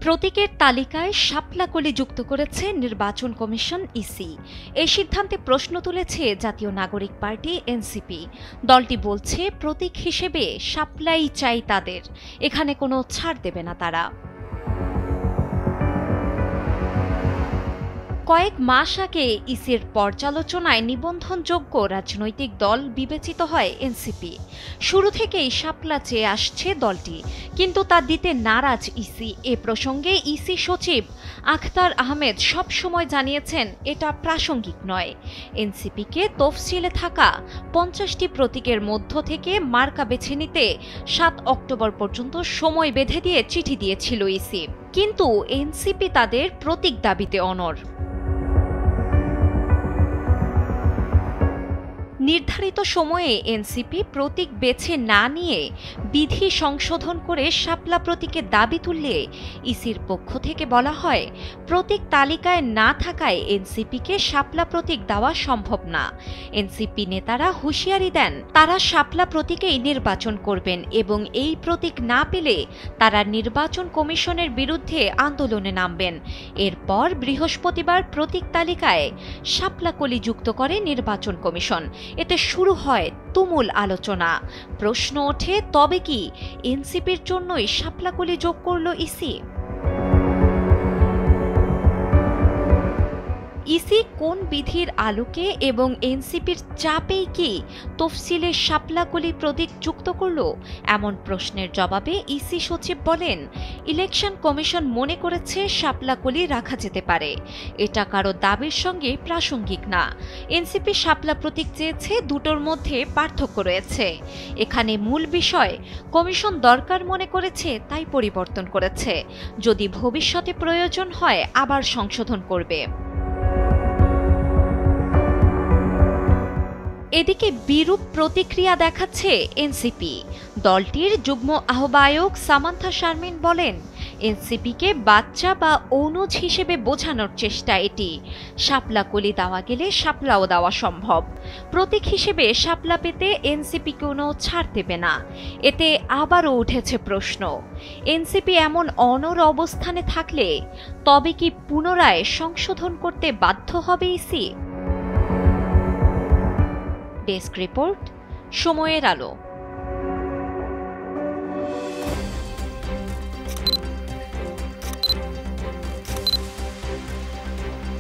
প্রতীকের তালিকায় শাপলা-কলি যুক্ত করেছে নির্বাচন কমিশন ইসি। এই সিদ্ধান্তে প্রশ্ন তুলেছে জাতীয় নাগরিক পার্টি এনসিপি। দলটি বলছে প্রতীক হিসেবে শাপলাই চাই তাদের, এখানে কোনো ছাড় দেবে না তারা। কয়েক মাস আগে ইসির পর্যালোচনায় নিবন্ধনযোগ্য রাজনৈতিক দল বিবেচিত হয় এনসিপি। শুরু থেকেই শাপলা চেয়ে আসছে দলটি, কিন্তু তা দিতে নারাজ ইসি। এ প্রসঙ্গে ইসি সচিব আখতার আহমেদ সবসময় জানিয়েছেন এটা প্রাসঙ্গিক নয়। এনসিপিকে তফসিলে থাকা 50টি প্রতীকের মধ্য থেকে মার্কা বেছে নিতে 7 অক্টোবর পর্যন্ত সময় বেঁধে দিয়ে চিঠি দিয়েছিল ইসি, কিন্তু এনসিপি তাদের প্রতীক দাবিতে অনড়। নির্ধারিত সময়ে এনসিপি প্রতীক বেছে না নিয়ে বিধি সংশোধন করে শাপলা প্রতীকের দাবি তুললে ইসির পক্ষ থেকে বলা হয়, প্রতীক তালিকায় না থাকায় এনসিপিকে শাপলা প্রতীক দেওয়া সম্ভব না। এনসিপি নেতারা হুঁশিয়ারি দেন তারা শাপলা প্রতীকেই নির্বাচন করবেন এবং এই প্রতীক না পেলে তারা নির্বাচন কমিশনের বিরুদ্ধে আন্দোলনে নামবেন। এরপর বৃহস্পতিবার প্রতীক তালিকায় শাপলা-কলি যুক্ত করে নির্বাচন কমিশন। এতে শুরু হয় তুমুল আলোচনা। প্রশ্ন ওঠে, তবে কি এনসিপির জন্যই শাপলা-কলি যোগ করল ইসি? ইসি কোন বিধির আলোকে এবং এনসিপির চাপেই কি তফসিলে শাপলা-কলি প্রতীক যুক্ত করল? এমন প্রশ্নের জবাবে ইসি সচিব বলেন, ইলেকশন কমিশন মনে করেছে শাপলা-কলি রাখা যেতে পারে, এটা কারো দাবির সঙ্গে প্রাসঙ্গিক না। এনসিপি শাপলা প্রতীক চেয়েছে, দুটোর মধ্যে পার্থক্য রয়েছে। এখানে মূল বিষয় কমিশন দরকার মনে করেছে তাই পরিবর্তন করেছে, যদি ভবিষ্যতে প্রয়োজন হয় আবার সংশোধন করবে। এদিকে বিরূপ প্রতিক্রিয়া দেখাচ্ছে এনসিপি। দলটির যুগ্ম আহ্বায়ক সামান্থা শারমিন বলেন, এনসিপিকে বাচ্চা বা অনুজ হিসেবে বোঝানোর চেষ্টা এটি। শাপলা-কলি দেওয়া গেলে শাপলাও দেওয়া সম্ভব। প্রতীক হিসেবে শাপলা পেতে এনসিপি কোনো ছাড় দেবে না। এতে আবারও উঠেছে প্রশ্ন, এনসিপি এমন অনড় অবস্থানে থাকলে তবে কি পুনরায় সংশোধন করতে বাধ্য হবে ইসি? ডেস্ক রিপোর্ট, সময়ের আলো।